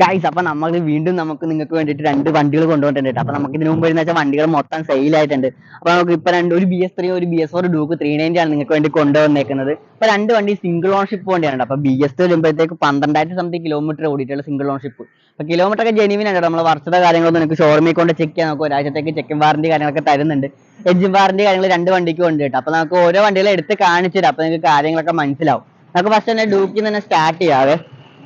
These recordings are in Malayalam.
ഗൈസ്, അപ്പൊ നമ്മൾ വീണ്ടും നിങ്ങൾക്ക് വേണ്ടിയിട്ട് രണ്ട് വണ്ടികൾ കൊണ്ടുവന്നിട്ടുണ്ട്. അപ്പൊ നമുക്ക് ഇതിനു മുമ്പ് എന്ന് വെച്ചാൽ വണ്ടികൾ മൊത്തം സെയിൽ ആയിട്ടുണ്ട്. അപ്പൊ നമുക്ക് ഇപ്പൊ ഒരു BS3 ഒരു BS4 ഡ്യൂക്ക് 390 ആണ് നിങ്ങൾക്ക് വേണ്ടി കൊണ്ടുവന്നേക്കുന്നത്. അപ്പൊ രണ്ട് വണ്ടി സിംഗിൾ ഓൺഷിപ്പ് വണ്ടിയാണ്. അപ്പൊ BS3 വരുമ്പോഴത്തേക്ക് 12,000 സംതിങ് കിലോമീറ്റർ ഓടിയിട്ടുള്ള സിംഗിൾ ഓൺഷിപ്പ്. അപ്പൊ കിലോമീറ്റർ ഒക്കെ ജെനുവിൻ ആണ്. നമ്മൾ വർഷത്തെ കാര്യങ്ങളൊന്നും നിങ്ങൾക്ക് ഷോറൂമിൽ കൊണ്ട് ചെക്ക് ചെയ്യാൻ നോക്കും. ഒരാഴ്ചത്തേക്ക് ചെക്കിംഗ് വാറന്റി കാര്യങ്ങളൊക്കെ തരുന്നുണ്ട്. എഞ്ചിൻ വാറന്റി കാര്യങ്ങൾ രണ്ട് വണ്ടിക്ക് ഉണ്ട് കേട്ടോ. അപ്പൊ നമുക്ക് ഓരോ വണ്ടികളും എടുത്ത് കാണിച്ചു തരാം. അപ്പൊ നിങ്ങൾക്ക് കാര്യങ്ങളൊക്കെ മനസ്സിലാവും. നമുക്ക് ഫസ്റ്റ് തന്നെ ഡ്യൂക്കിൽ തന്നെ സ്റ്റാർട്ട് ചെയ്യാവേ.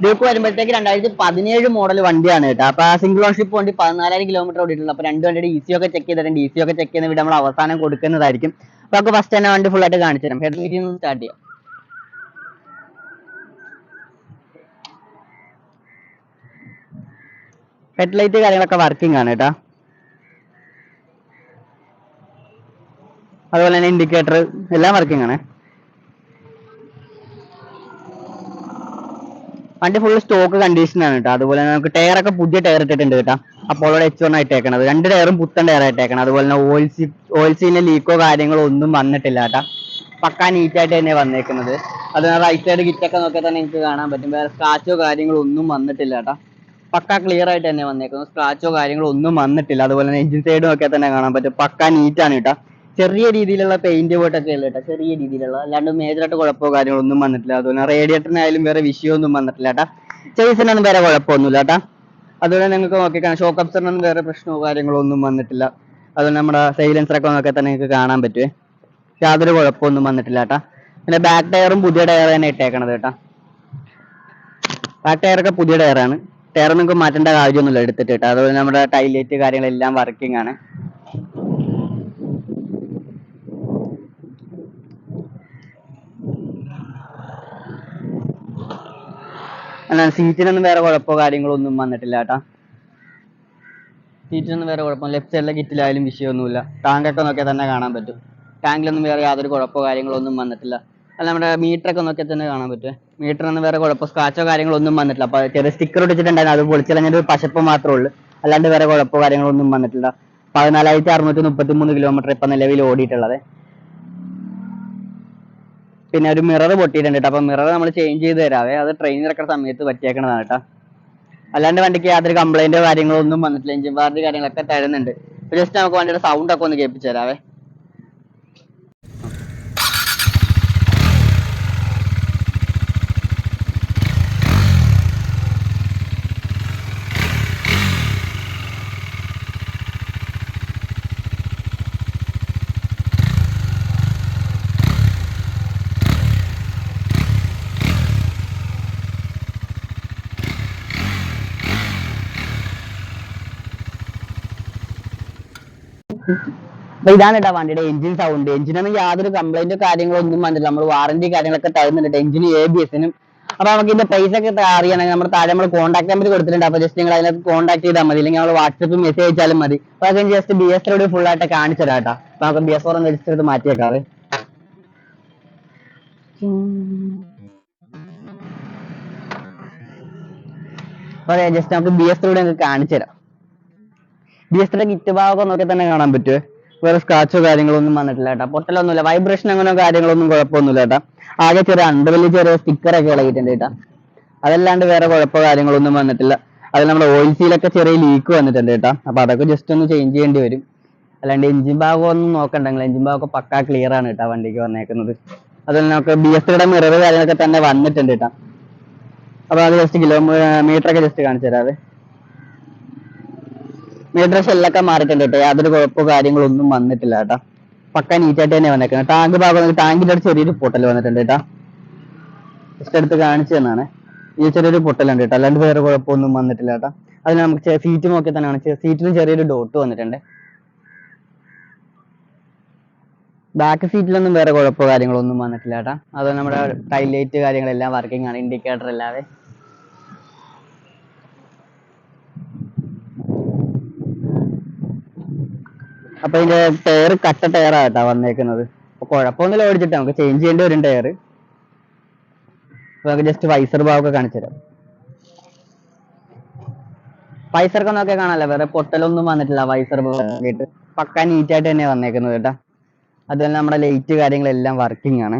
ഡ്യൂക്ക് വരുമ്പോഴത്തേക്ക് 2017 മോഡൽ വണ്ടിയാണ് കേട്ടോ. അപ്പൊ ആ സിംഗിൾ ഓൺഷിപ്പ് വണ്ടി 14,000 കിലോമീറ്റർ ഓടിയിട്ടുള്ളൂ. അപ്പൊ രണ്ട് വണ്ടിയുടെ EC ഒക്കെ ചെക്ക് ചെയ്തിട്ടുണ്ട്. EC ഒക്കെ ചെക്ക് ചെയ്യുന്ന വീട് നമ്മൾ അവസാനം കൊടുക്കുന്നതായിരിക്കും. അപ്പൊ നമുക്ക് ഫസ്റ്റ് തന്നെ വണ്ടി ഫുൾ ആയിട്ട് കാണിച്ചു തരാം. ഹെഡ് ലൈറ്റിൽ നിന്ന് സ്റ്റാർട്ട് ചെയ്യാം. ഹെഡ് ലൈറ്റ് കാര്യങ്ങളൊക്കെ വർക്കിംഗ് ആണ് കേട്ടോ. അതുപോലെ തന്നെ ഇൻഡിക്കേറ്റർ എല്ലാം വർക്കിംഗ് ആണ്. വണ്ടി ഫുൾ സ്റ്റോക്ക് കണ്ടീഷനാണ് കേട്ടോ. അതുപോലെ തന്നെ നമുക്ക് ടയർ ഒക്കെ പുതിയ ടയർ ഇട്ടിട്ടുണ്ട് കേട്ടോ. അപ്പോളോടെ H1 ആയിട്ടേക്കണത്. രണ്ട് ടയറും പുത്തൻ ടയർ ആയിട്ടേക്കണം. അതുപോലെ തന്നെ ഓയിൽസിന്റെ ലീക്കോ കാര്യങ്ങളോ ഒന്നും വന്നിട്ടില്ല കേട്ടോ. പക്കാ നീറ്റായിട്ട് തന്നെ വന്നേക്കുന്നത്. അതുപോലെ റൈറ്റ് സൈഡ് കിറ്റൊക്കെ നോക്കിയാൽ തന്നെ നിങ്ങൾക്ക് കാണാൻ പറ്റും. വേറെ സ്ക്രാച്ചോ കാര്യങ്ങളോ ഒന്നും വന്നിട്ടില്ല കേട്ടോ. പക്കാ ക്ലിയർ ആയിട്ട് തന്നെ വന്നേക്കുന്നത്. സ്ക്രാച്ചോ കാര്യങ്ങളോ ഒന്നും വന്നിട്ടില്ല. അതുപോലെ തന്നെ എഞ്ചിൻ സൈഡ് നോക്കിയാൽ തന്നെ കാണാൻ പറ്റും. പക്കാ നീറ്റാണ് കേട്ടോ. ചെറിയ രീതിയിലുള്ള പെയിന്റ് പോയിട്ടൊക്കെ ഉള്ളു കേട്ടോ. ചെറിയ രീതിയിലുള്ള, അല്ലാണ്ട് മേജറായിട്ട് കുഴപ്പമോ കാര്യങ്ങളൊന്നും വന്നിട്ടില്ല. അതുപോലെ റേഡിയേറ്ററിനായാലും വേറെ വിഷയമൊന്നും വന്നിട്ടില്ല കേട്ടാ. ചേസിനൊന്നും വേറെ കുഴപ്പമൊന്നുമില്ല കേട്ടാ. അതുപോലെ നിങ്ങൾക്ക് നോക്കിക്കാണാം, ഷോക്ക് അബ്സറിനൊന്നും വേറെ പ്രശ്നമോ കാര്യങ്ങളോ ഒന്നും വന്നിട്ടില്ല. അതുപോലെ നമ്മുടെ സൈലൻസറൊക്കെ നോക്കിയാൽ തന്നെ നിങ്ങൾക്ക് കാണാൻ പറ്റുമേ. യാതൊരു കുഴപ്പമൊന്നും വന്നിട്ടില്ല കേട്ടാ. പിന്നെ ബാക്ക് ടയറും പുതിയ ടയർ തന്നെ ഇട്ടേക്കണത് കേട്ടാ. ബാക്ക് ടയറൊക്കെ പുതിയ ടയറാണ്. ടയർ നിങ്ങൾക്ക് മാറ്റേണ്ട കാര്യമൊന്നുമില്ല എടുത്തിട്ട് കേട്ടോ. അതുപോലെ നമ്മുടെ ടൈലൈറ്റ് കാര്യങ്ങളെല്ലാം വർക്കിംഗ് ആണ്. സീറ്റിനൊന്നും വേറെ കുഴപ്പമോ കാര്യങ്ങളോ ഒന്നും വന്നിട്ടില്ല കേട്ടാ. സീറ്റിനൊന്നും വേറെ കുഴപ്പമില്ല. ലെഫ്റ്റ് സൈഡിലെ കിറ്റിലായാലും വിഷയമൊന്നുമില്ല. ടാങ്കൊക്കെ നോക്കിയാൽ തന്നെ കാണാൻ പറ്റും. ടാങ്കിലൊന്നും വേറെ യാതൊരു കുഴപ്പമോ കാര്യങ്ങളോ ഒന്നും വന്നിട്ടില്ല. അല്ല, നമ്മുടെ മീറ്ററൊക്കെ നോക്കിയാൽ തന്നെ കാണാൻ പറ്റും. മീറ്ററിനൊന്നും വേറെ കുഴപ്പമോ സ്ക്രാച്ചോ കാര്യങ്ങളോ ഒന്നും വന്നിട്ടില്ല. അപ്പൊ ചെറിയ സ്റ്റിക്കർ ഇട്ടിട്ടുണ്ടായിരുന്നു, അത് പൊളിച്ചളഞ്ഞൊരു പശപ്പ് മാത്രമേ ഉള്ളൂ. അല്ലാണ്ട് വേറെ കുഴപ്പമോ കാര്യങ്ങളോ ഒന്നും വന്നിട്ടില്ല. 14,633 കിലോമീറ്റർ ഇപ്പൊ നിലവിൽ ഓടിയിട്ടുള്ളത്. പിന്നെ ഒരു മിറർ പൊട്ടിയിട്ടുണ്ട് കേട്ടോ. അപ്പൊ മിറർ നമ്മൾ ചേഞ്ച് ചെയ്ത് തരാവേ. അത് ട്രെയിനിൽ ഇറക്കുന്ന സമയത്ത് പറ്റിയേക്കണതാണ് കേട്ടോ. അല്ലാണ്ട് വണ്ടിക്ക് യാതൊരു കംപ്ലൈന്റോ കാര്യങ്ങളോ ഒന്നും വന്നിട്ടില്ല. എഞ്ചിൻ വാറന്റി കാര്യങ്ങളൊക്കെ തരുന്നുണ്ട്. ജസ്റ്റ് നമുക്ക് വണ്ടിയുടെ സൗണ്ട് ഒക്കെ ഒന്ന് കേൾപ്പിച്ചു തരാവേ. അപ്പൊ ഇതാണ് കേട്ടോ വണ്ടിയുടെ എഞ്ചിൻ സൗണ്ട്. എഞ്ചിനൊന്നും യാതൊരു കംപ്ലൈന്റോ കാര്യങ്ങളോ ഒന്നും വന്നില്ല. നമ്മൾ വാറന്റി കാര്യങ്ങളൊക്കെ തരുന്നുണ്ട് എഞ്ചിന് ABS-നും. അപ്പൊ നമുക്ക് ഇതിന്റെ പൈസ ഒക്കെ അറിയണമെങ്കിൽ നമ്മുടെ താഴെ നമ്മൾ കോൺടാക്ട് നമ്പർ കൊടുത്തിട്ടുണ്ട്. അപ്പൊ ജസ്റ്റ് നിങ്ങൾ അതിനകത്ത് കോൺടാക്ട് ചെയ്താൽ മതി. അല്ലെങ്കിൽ നമ്മൾ വാട്സപ്പ് മെസ്സേജ് അയച്ചാലും മതി. അപ്പൊ അതൊക്കെ ജസ്റ്റ് BS3 ഫുൾ ആയിട്ട് കാണിച്ചു തരാം കേട്ടോ. അപ്പൊ നമുക്ക് BS4 ഒന്ന് രജിസ്റ്റർ ചെയ്ത് മാറ്റിയേക്കാവേ. അപ്പൊ ജസ്റ്റ് നമുക്ക് BS3 കാണിച്ചു തരാം. BS3 കിറ്റ് ഭാഗമൊക്കെ നോക്കി തന്നെ കാണാൻ പറ്റുമേ. വേറെ സ്ക്രാച്ചോ കാര്യങ്ങളോ ഒന്നും വന്നിട്ടില്ല കേട്ടോ. പൊട്ടലൊന്നുമില്ല. വൈബ്രേഷൻ അങ്ങനെ കാര്യങ്ങളൊന്നും കുഴപ്പമൊന്നുമില്ല കേട്ടോ. ആകെ ചെറിയ അണ്ടർവെല്ലിൽ ചെറിയ സ്റ്റിക്കറൊക്കെ ഇളകിയിട്ടുണ്ട് കേട്ടോ. അതല്ലാണ്ട് വേറെ കുഴപ്പമോ കാര്യങ്ങളൊന്നും വന്നിട്ടില്ല. അതിൽ നമ്മുടെ ഓയിൽ സീലൊക്കെ ചെറിയ ലീക്ക് വന്നിട്ടുണ്ട് കേട്ടോ. അപ്പൊ അതൊക്കെ ജസ്റ്റ് ഒന്ന് ചേഞ്ച് ചെയ്യേണ്ടി വരും. അല്ലാണ്ട് എഞ്ചിൻ ഭാഗം ഒന്നും നോക്കണ്ടെങ്കിൽ എഞ്ചിൻ ഭാഗമൊക്കെ പക്കാ ക്ലിയർ ആണ് കേട്ടോ വണ്ടിക്ക് വന്നേക്കുന്നത്. അതുപോലെ നമുക്ക് BS3 മിറർ കാര്യങ്ങളൊക്കെ തന്നെ വന്നിട്ടുണ്ട് കേട്ടോ. അപ്പൊ അത് ജസ്റ്റ് കിലോമീറ്റർ ഒക്കെ ജസ്റ്റ് കാണിച്ചു തരാവേ. മീറ്റർ ഷെല്ലൊക്കെ മാറിയിട്ടുണ്ട് കേട്ടോ. യാതൊരു കുഴപ്പമോ കാര്യങ്ങളോ ഒന്നും വന്നിട്ടില്ല കേട്ടോ. പക്ക നീറ്റായിട്ട് തന്നെ വന്നേക്കുന്നത്. ടാങ്ക് ഭാഗം ടാങ്കിന്റെ അടുത്ത് ചെറിയൊരു പൊട്ടൽ വന്നിട്ടുണ്ട് കേട്ടോ. ജസ്റ്റ് എടുത്ത് കാണിച്ചു തന്നാണ്. ഈ ചെറിയൊരു പൊട്ടലുണ്ട് കേട്ടോ. അല്ലാണ്ട് വേറെ കുഴപ്പമൊന്നും വന്നിട്ടില്ല കേട്ടോ. അതിന് നമുക്ക് സീറ്റ് നോക്കി തന്നെയാണ്. സീറ്റിന് ചെറിയൊരു ഡോട്ട് വന്നിട്ടുണ്ട്. ബാക്ക് സീറ്റിലൊന്നും വേറെ കുഴപ്പമോ കാര്യങ്ങളോ ഒന്നും വന്നിട്ടില്ല കേട്ടോ. അത് നമ്മുടെ ടൈലൈറ്റ് കാര്യങ്ങളെല്ലാം വർക്കിംഗ് ആണ്. ഇൻഡിക്കേറ്റർ അല്ലാതെ. അപ്പൊ ഇതിന്റെ ടയർ കട്ട ടയറായിട്ടാ വന്നേക്കുന്നത്. അപ്പൊ കുഴപ്പമൊന്നുമില്ല. ഓടിച്ചിട്ട് നമുക്ക് ചേഞ്ച് ചെയ്യേണ്ടി വരും ടയർ. നമുക്ക് ജസ്റ്റ് വൈസർ ഭാഗമൊക്കെ കാണിച്ചു തരാം. വൈസറൊക്കെ നോക്കിയാൽ കാണാല്ലേ, വേറെ പൊട്ടലൊന്നും വന്നിട്ടില്ല. വൈസർ ഭാഗമായിട്ട് പക്ക നീറ്റായിട്ട് തന്നെ വന്നേക്കുന്നത് കേട്ടോ. അതുപോലെ നമ്മുടെ ലൈറ്റ് കാര്യങ്ങളെല്ലാം വർക്കിംഗ് ആണ്.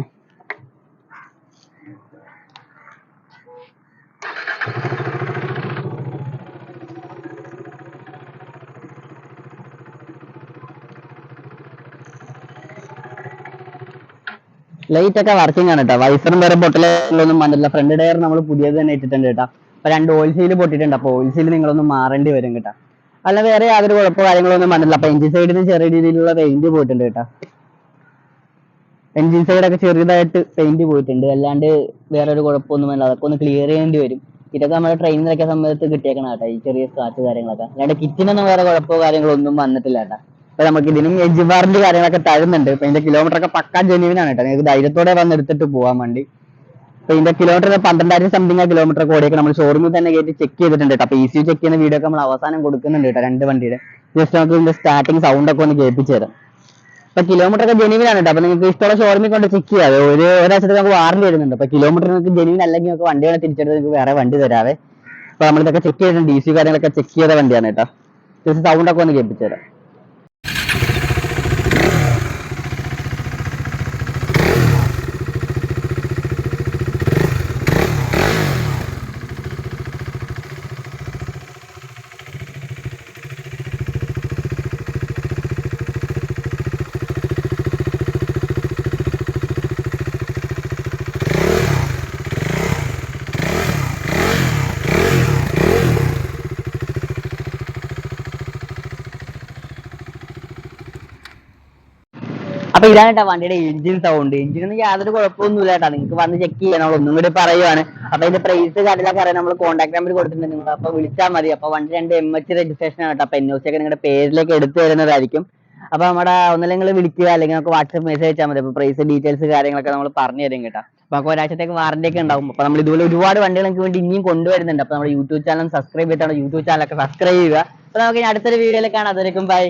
ലൈറ്റ് ഒക്കെ വർക്കിംഗ് ആണ് കേട്ടോ. വൈസറും വേറെ പൊട്ടലൊന്നും വന്നിട്ടില്ല. ഫ്രണ്ട് ടയർ നമ്മൾ പുതിയത് തന്നെ ഇട്ടിട്ടുണ്ട് കേട്ടോ. അപ്പൊ 2 ഓയിൽ സീൽ പൊട്ടിയിട്ടുണ്ട്. അപ്പൊ ഓയിൽ സീൽ നിങ്ങളൊന്ന് മാറേണ്ടി വരും കേട്ടോ. അല്ല വേറെ യാതൊരു കുഴപ്പമോ കാര്യങ്ങളൊന്നും വന്നിട്ടില്ല. അപ്പൊ എഞ്ചിൻ സൈഡിൽ നിന്ന് ചെറിയ രീതിയിലുള്ള പെയിന്റ് പോയിട്ടുണ്ട് കേട്ടോ. എഞ്ചിൻ സൈഡൊക്കെ ചെറുതായിട്ട് പെയിന്റ് പോയിട്ടുണ്ട്. അല്ലാണ്ട് വേറെ ഒരു കുഴപ്പമൊന്നുമില്ല. അതൊക്കെ ഒന്ന് ക്ലിയർ ചെയ്യേണ്ടി വരും. ഇതൊക്കെ നമ്മുടെ ട്രെയിനിലൊക്കെ സമയത്ത് കിട്ടിയേക്കണം കേട്ടോ, ഈ ചെറിയ സ്ക്രാച്ച് കാര്യങ്ങളൊക്കെ. അല്ലാണ്ട് കിറ്റിനൊന്നും വേറെ കുഴപ്പമോ കാര്യങ്ങളോ ഒന്നും വന്നിട്ടില്ല കേട്ടോ. അപ്പൊ നമുക്ക് ഇതിനും എഡ്ജ് വാറന്റി കാര്യങ്ങളൊക്കെ തരുന്നുണ്ട്. ഇപ്പൊ ഇതിന്റെ കിലോമീറ്റർ ഒക്കെ പക്കാ ജെന്യൂൻ ആണ് കേട്ടോ. നിങ്ങൾക്ക് ധൈര്യത്തോടെ വന്ന് എടുത്തിട്ട് പോകാൻ വേണ്ടി. അപ്പൊ ഇതിന്റെ കിലോമീറ്റർ 12,000 സംതിങ് കിലോമീറ്റർ ഓടിയൊക്കെ നമ്മൾ ഷോറൂമിൽ തന്നെ കയറ്റി ചെക്ക് ചെയ്തിട്ടുണ്ട് കേട്ടോ. അപ്പൊ ECU ചെക്ക് ചെയ്യുന്ന വീഡിയോ ഒക്കെ നമ്മൾ അവസാനം കൊടുക്കുന്നുണ്ട് കേട്ടോ, 2 വണ്ടിയുടെ. ജസ്റ്റ് നമുക്ക് ഇതിന്റെ സ്റ്റാർട്ടിങ് സൗണ്ട് ഒക്കെ ഒന്ന് കേൾപ്പിച്ചു തരാം. അപ്പൊ കിലോമീറ്റർ ഒക്കെ ജെന്യൂൻ ആണ് കേട്ടോ. അപ്പൊ നിങ്ങൾക്ക് ഇഷ്ടമുള്ള ഷോറൂമിൽ കൊണ്ട് ചെക്ക് ചെയ്യാം. ഒരാഴ്ചത്തേക്ക് നമുക്ക് വാറന്റി വരുന്നുണ്ട്. അപ്പൊ കിലോമീറ്റർ നിങ്ങൾക്ക് ജെന്യൂൻ അല്ലെങ്കിൽ നിങ്ങൾക്ക് വണ്ടികളെ തിരിച്ചെടുത്ത് നിങ്ങൾക്ക് വേറെ വണ്ടി തരാവേ. അപ്പൊ നമ്മളിതൊക്കെ ചെക്ക് ചെയ്തിട്ടുണ്ട്. DC കാര്യങ്ങളൊക്കെ ചെക്ക് ചെയ്ത വണ്ടിയാണ് കേട്ടോ. ജസ്റ്റ് സൗണ്ട് ഒക്കെ ഒന്ന് കേൾപ്പിച്ചു തരാം. അപ്പൊ ഇതാണ് കേട്ടോ വണ്ടിയുടെ എഞ്ചിൻ സൗണ്ട്. എഞ്ചിനൊന്നും യാതൊരു കുഴപ്പമൊന്നുമില്ല കേട്ടോ. നിങ്ങൾക്ക് വന്ന് ചെക്ക് ചെയ്യണം. ഒന്നും കൂടി പറയുവാണ്. അപ്പൊ ഇതിന്റെ പ്രൈസ് കാര്യങ്ങളൊക്കെ അറിയാൻ നമ്മൾ കോൺടാക്ട് നമ്പർ കൊടുത്തിട്ടുണ്ട്. നിങ്ങൾ അപ്പൊ വിളിച്ചാൽ മതി. അപ്പൊ വണ്ടി 2 MH രജിസ്ട്രേഷൻ ആണ് കേട്ടോ. അപ്പൊ NOC ഒക്കെ നിങ്ങളുടെ പേരിലേക്ക് എടുത്തു തരുന്നതായിരിക്കും. അപ്പൊ നമ്മുടെ ഒന്നല്ലെങ്കിൽ നിങ്ങൾ വിളിക്കുക, അല്ലെങ്കിൽ നമുക്ക് വാട്സ്ആപ്പ് മെസ്സേജ് അയച്ചാൽ മതി. അപ്പൊ പ്രൈസ് ഡീറ്റെയിൽസ് കാര്യങ്ങളൊക്കെ നമ്മൾ പറഞ്ഞു തരും കേട്ടോ. അപ്പൊ നമുക്ക് ഒരാഴ്ചത്തേക്ക് വാറന്റി ഒക്കെ ഉണ്ടാവും. അപ്പൊ നമ്മൾ ഇതുപോലെ ഒരുപാട് വണ്ടികൾ നിങ്ങൾക്ക് വേണ്ടി ഇനിയും കൊണ്ടുവരുന്നുണ്ട്. അപ്പൊ നമ്മുടെ യൂട്യൂബ് ചാനൽ സബ്സ്ക്രൈബ് ചെയ്തിട്ടാണ്, യൂട്യൂബ് ചാനലൊക്കെ സബ്സ്ക്രൈബ് ചെയ്യുക. അപ്പൊ നമുക്ക് ഇനി അടുത്തൊരു വീഡിയോയിൽ കാണാം. അതുവരെക്കും ബൈ.